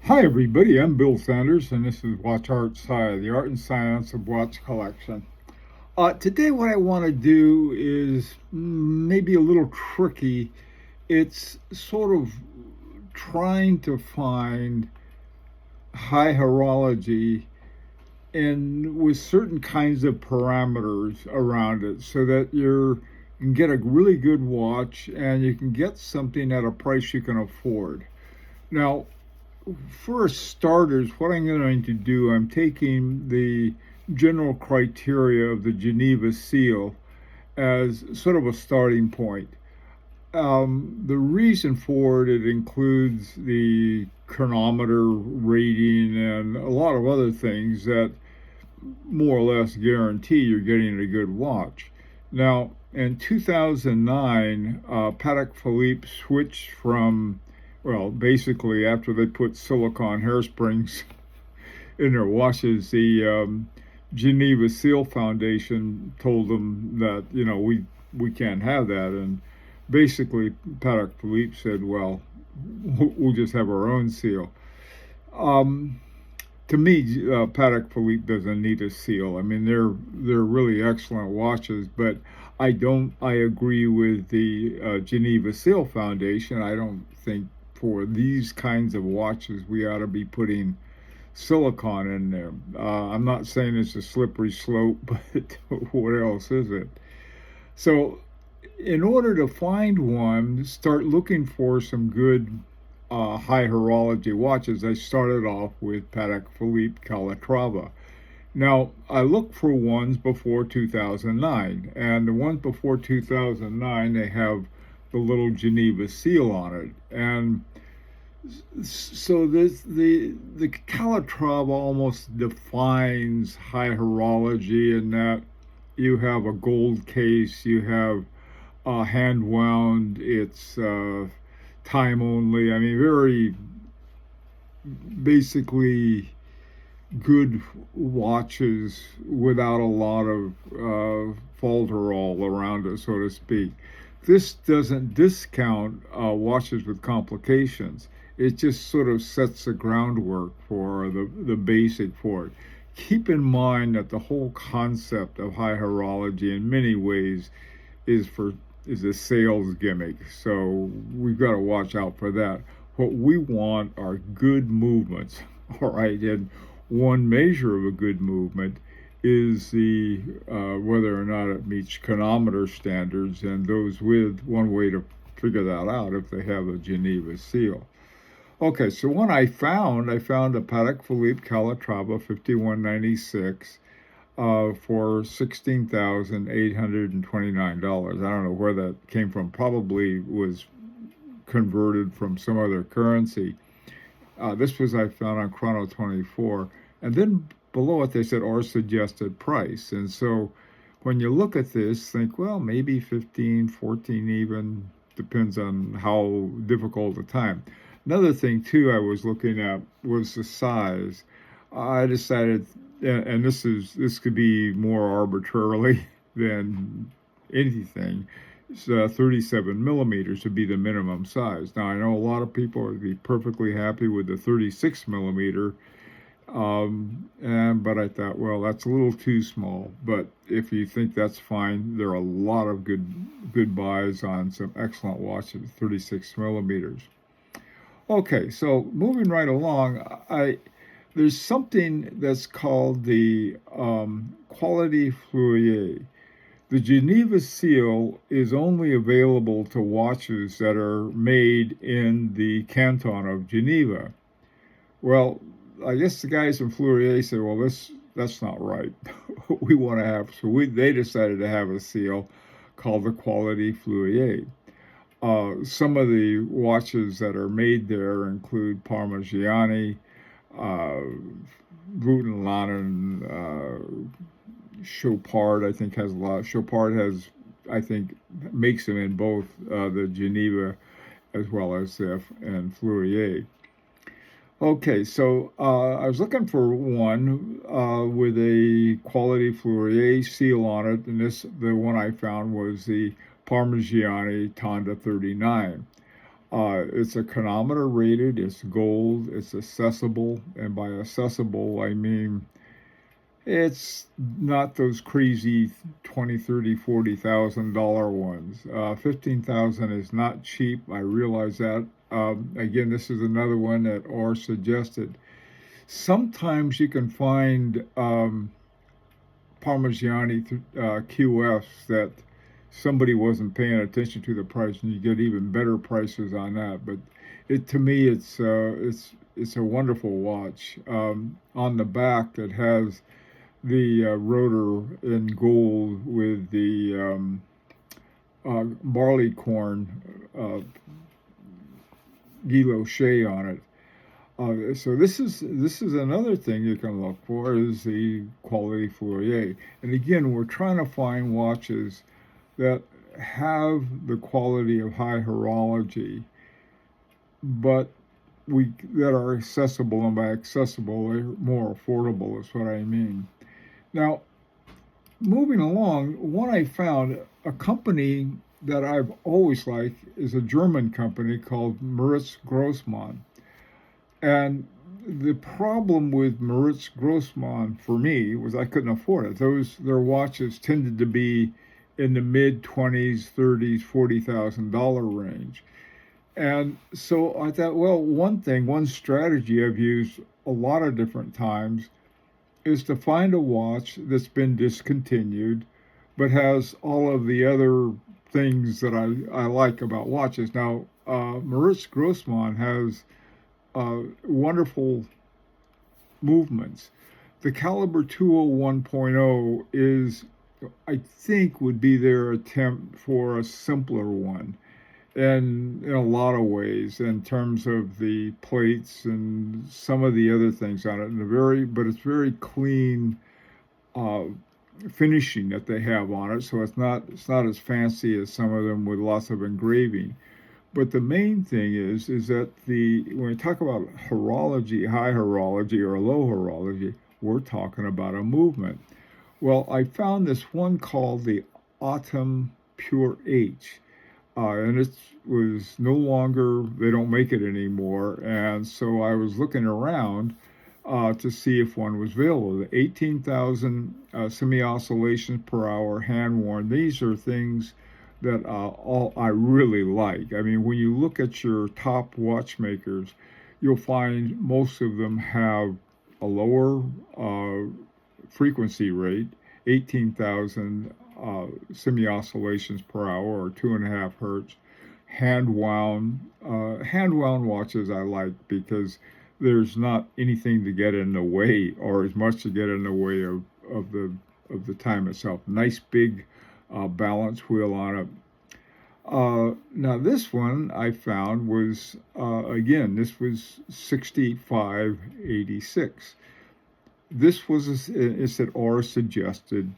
Hi, everybody. I'm Bill Sanders, and this is Watch Art Sci, the art and science of watch collection. Today, what I want to do is maybe a little tricky. It's sort of trying to find high horology and with certain kinds of parameters around it so that you can get a really good watch and you can get something at a price you can afford. Now, for starters, what I'm going to do, I'm taking the general criteria of the Geneva Seal as sort of a starting point. The reason for it includes the chronometer rating and a lot of other things that more or less guarantee you're getting a good watch. Now, in 2009, Patek Philippe switched from, well, basically after they put silicone hairsprings in their watches, the Geneva Seal Foundation told them that, we can't have that. And basically, Patek Philippe said, well, we'll just have our own seal. Um, to me, Patek Philippe doesn't need a seal. I mean, they're really excellent watches, but I agree with the Geneva Seal Foundation. I don't think for these kinds of watches we ought to be putting silicon in there. I'm not saying it's a slippery slope, but what else is it? So, in order to find one, start looking for some good high horology watches. I started off with Patek Philippe Calatrava. Now, I looked for ones before 2009, and the ones before 2009, they have the little Geneva seal on it. And so the Calatrava almost defines high horology in that you have a gold case, you have hand wound, it's time only. I mean, very basically good watches without a lot of falderall around it, so to speak. This doesn't discount watches with complications. It just sort of sets the groundwork for the basic for it. Keep in mind that the whole concept of high horology in many ways is a sales gimmick. So we've got to watch out for that. What we want are good movements. All right, and one measure of a good movement is the whether or not it meets chronometer standards, and those with one way to figure that out if they have a Geneva seal. Okay, so when I found a Patek Philippe Calatrava 5196 for $16,829. I don't know where that came from. Probably was converted from some other currency. This was I found on Chrono 24, and then below it they said or suggested price. And so when you look at this, think, well, maybe 15, 14 even, depends on how difficult the time. Another thing too I was looking at was the size. I decided, and this could be more arbitrarily than anything. So 37 millimeters would be the minimum size. Now I know a lot of people would be perfectly happy with the 36 millimeter, but I thought, well, that's a little too small. But if you think that's fine, there are a lot of good buys on some excellent watches, 36 millimeters. Okay, so moving right along, there's something that's called the Quality Fleurier. The Geneva seal is only available to watches that are made in the canton of Geneva. Well, I guess the guys in Fleurier said, well, that's not right. We want to have, they decided to have a seal called the Quality Fleurier. Some of the watches that are made there include Parmigiani, Rutenlanen, Chopard, I think has a lot. Chopard has, I think, makes them in both the Geneva as well as and Fleurier. Okay, so I was looking for one with a Quality Fleurier seal on it, and the one I found was the Parmigiani Tonda 39. It's a chronometer rated, it's gold, it's accessible, and by accessible, I mean it's not those crazy 20, 30, 40,000 dollar ones. 15,000 is not cheap. I realize that. Again, this is another one that R suggested. Sometimes you can find Parmigiani QFs that somebody wasn't paying attention to the price, and you get even better prices on that. But to me, it's a wonderful watch. On the back, it has the rotor in gold with the barley corn guilloche on it. So this is another thing you can look for is the quality Fleurier. And again, we're trying to find watches that have the quality of high horology, but that are accessible, and by accessible, they're more affordable is what I mean. Now, moving along, one I found, a company that I've always liked is a German company called Moritz Grossmann. And the problem with Moritz Grossmann for me was I couldn't afford it. Their watches tended to be in the mid 20s, 30s, $40,000 range. And so I thought, well, one strategy I've used a lot of different times is to find a watch that's been discontinued, but has all of the other things that I like about watches. Now, Moritz Grossmann has wonderful movements. The caliber 201.0 is, I think, would be their attempt for a simpler one. And in a lot of ways, in terms of the plates and some of the other things on it, but it's very clean finishing that they have on it. So it's not as fancy as some of them with lots of engraving. But the main thing is that when we talk about horology, high horology or low horology, we're talking about a movement. Well, I found this one called the Autumn Pure H. And it was no longer, they don't make it anymore. And so I was looking around to see if one was available. The 18,000 semi-oscillations per hour, hand-worn. These are things that all I really like. I mean, when you look at your top watchmakers, you'll find most of them have a lower frequency rate, 18,000 semi-oscillations per hour or 2.5 hertz. Hand-wound watches I like because there's not anything to get in the way, or as much to get in the way of the time itself. Nice big balance wheel on it. Now this one I found was again, this was 65.86. This was it's at our suggested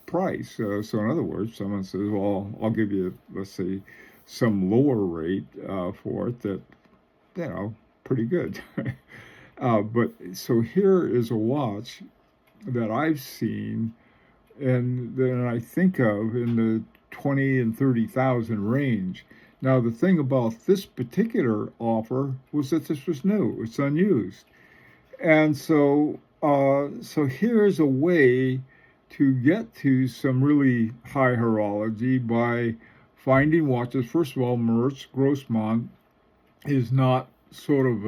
price. So in other words, someone says, well, I'll give you, let's say, some lower rate for it that, pretty good. But so here is a watch that I've seen and that I think of in the 20 and 30,000 range. Now, the thing about this particular offer was that this was new. It's unused. And so here's a way to get to some really high horology by finding watches. First of all, Moritz Grossmann is not sort of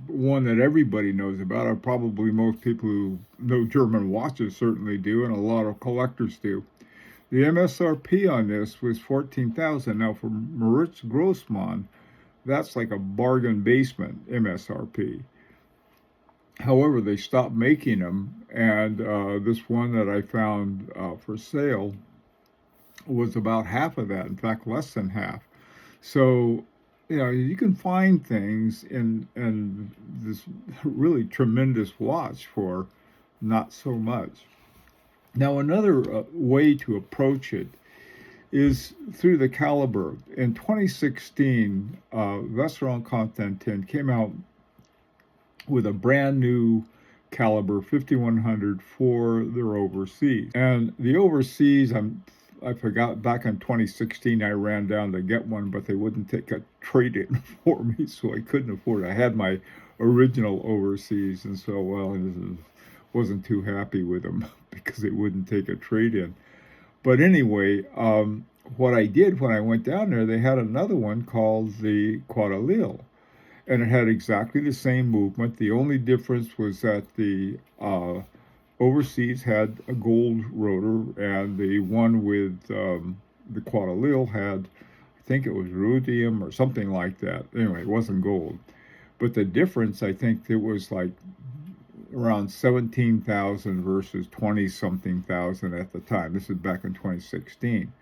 one that everybody knows about. Probably most people who know German watches certainly do, and a lot of collectors do. The MSRP on this was 14,000. Now for Moritz Grossmann, that's like a bargain basement MSRP. However, they stopped making them, and this one that I found for sale was about half of that. In fact, less than half. So, you can find things in this really tremendous watch for not so much. Now, another way to approach it is through the caliber. In 2016, Vacheron Constantin came out with a brand new caliber 5100 for their overseas. And the overseas, I forgot, back in 2016, I ran down to get one, but they wouldn't take a trade-in for me, so I couldn't afford it. I had my original overseas, and so, well, I wasn't too happy with them because they wouldn't take a trade-in. But anyway, what I did when I went down there, they had another one called the Quadrille, and it had exactly the same movement. The only difference was that the overseas had a gold rotor, and the one with the Quadrille had, I think it was rhodium or something like that. Anyway, it wasn't gold. But the difference, I think it was like around 17,000 versus 20 something thousand at the time. This is back in 2016.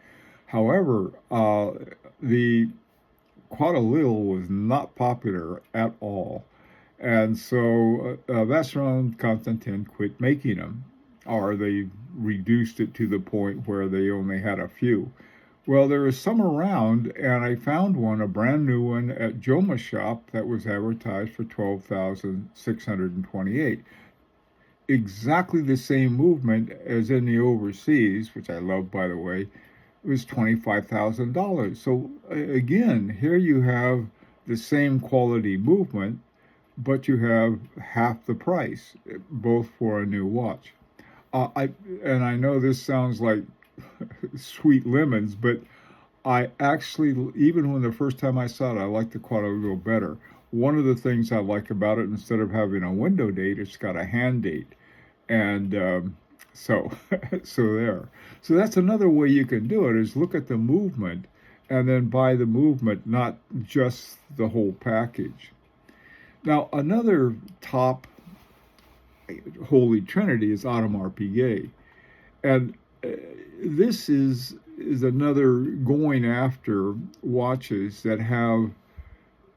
However, the Quadrille was not popular at all. And so Vacheron Constantin quit making them, or they reduced it to the point where they only had a few. Well, there was some around, and I found one, a brand new one, at Joma's shop that was advertised for 12,628. Exactly the same movement as in the overseas, which I love, by the way. It was $25,000. So again, here you have the same quality movement, but you have half the price, both for a new watch. I know this sounds like sweet lemons, but I actually, even when the first time I saw it, I liked the Quadrille better. One of the things I like about it, instead of having a window date, it's got a hand date, and so there. So that's another way you can do it, is look at the movement and then buy the movement, not just the whole package. Now, another top holy trinity is Audemars Piguet. And this is another going after watches that have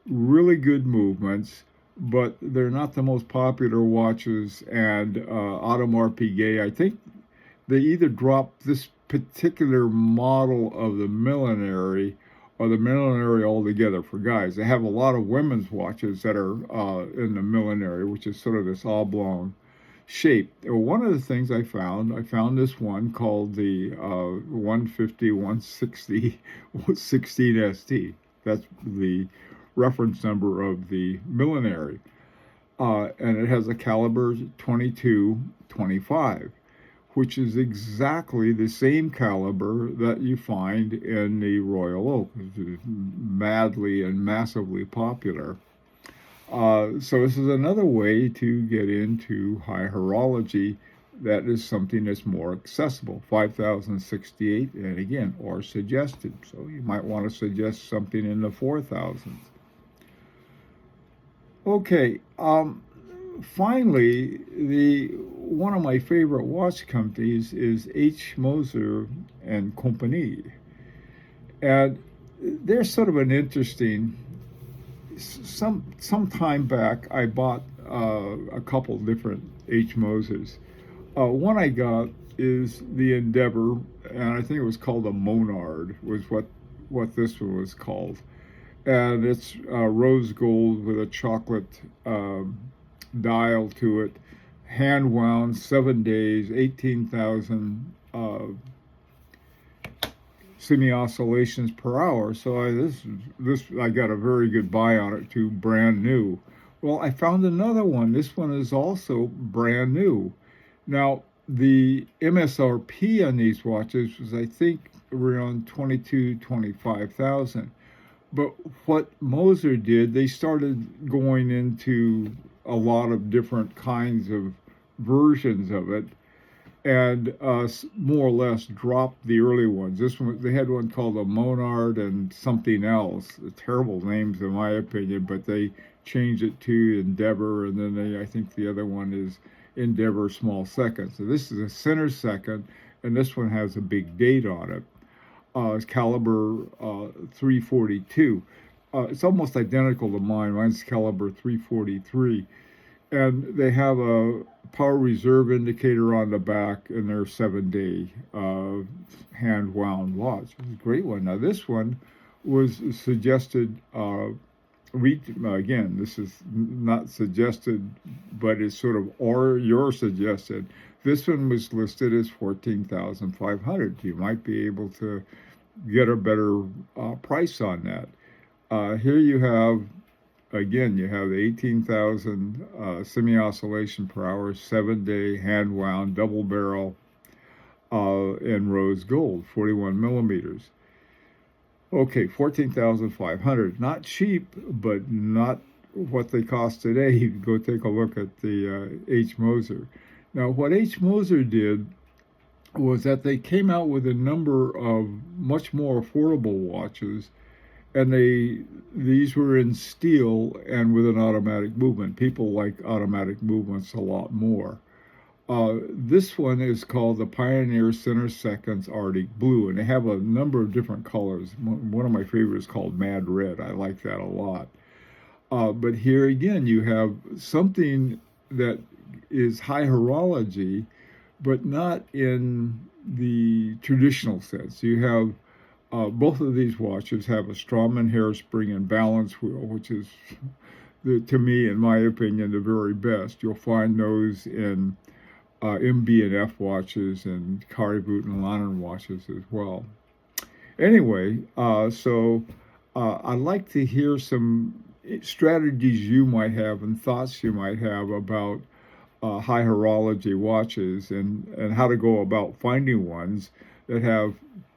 really good movements, but they're not the most popular watches. And Audemars Piguet, I think they either dropped this particular model of the millenary or the millenary altogether for guys. They have a lot of women's watches that are in the millenary, which is sort of this oblong shape. Well, one of the things I found this one called the 150 160 16ST. That's the reference number of the millenary. And it has a caliber 22-25, which is exactly the same caliber that you find in the Royal Oak, which is madly and massively popular. So this is another way to get into high horology that is something that's more accessible. 5,068, and again, or suggested. So you might want to suggest something in the 4,000s. Okay, finally, one of my favorite watch companies is H. Moser and Compagnie. And they're sort of an interesting, some time back, I bought a couple different H. Mosers. One I got is the Endeavor, and I think it was called a Monard, was what this one was called. And it's rose gold with a chocolate dial to it, hand wound, 7 days, 18,000 semi-oscillations per hour. So I got a very good buy on it too, brand new. Well, I found another one. This one is also brand new. Now, the MSRP on these watches was, I think, around 25,000. But what Moser did, they started going into a lot of different kinds of versions of it, and more or less dropped the early ones. This one, they had one called a Monard and something else. Terrible names, in my opinion, but they changed it to Endeavor, and then I think the other one is Endeavor Small Second. So this is a center second, and this one has a big date on it. It's caliber 342. It's almost identical to mine. Mine's caliber 343. And they have a power reserve indicator on the back, and they're 7-day hand-wound watch. It's a great one. Now, this one was suggested, again, this is not suggested, but it's sort of, or you're suggested, This one was listed as 14,500. You might be able to get a better price on that. Here you have, again, you have 18,000 semi-oscillation per hour, 7-day hand wound double barrel in rose gold, 41 millimeters. Okay, 14,500. Not cheap, but not what they cost today. Go take a look at the H. Moser. Now, what H. Moser did was that they came out with a number of much more affordable watches, and these were in steel and with an automatic movement. People like automatic movements a lot more. This one is called the Pioneer Center Seconds Arctic Blue, and they have a number of different colors. One of my favorites is called Mad Red. I like that a lot. But here again, you have something that is high horology, but not in the traditional sense. You have both of these watches have a Straumann hairspring and balance wheel, which is, to me, in my opinion, the very best. You'll find those in MB&F watches and Carré and Lannon watches as well. Anyway, I'd like to hear some strategies you might have and thoughts you might have about high horology watches and how to go about finding ones that have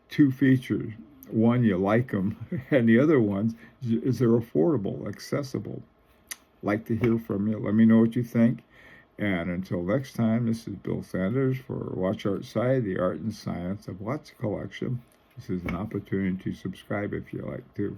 two features. One, you like them, and the other one is they're affordable, accessible. Like to hear from you. Let me know what you think. And until next time, this is Bill Sanders for Watch Art Sci, the art and science of watch collection. This is an opportunity to subscribe if you like to.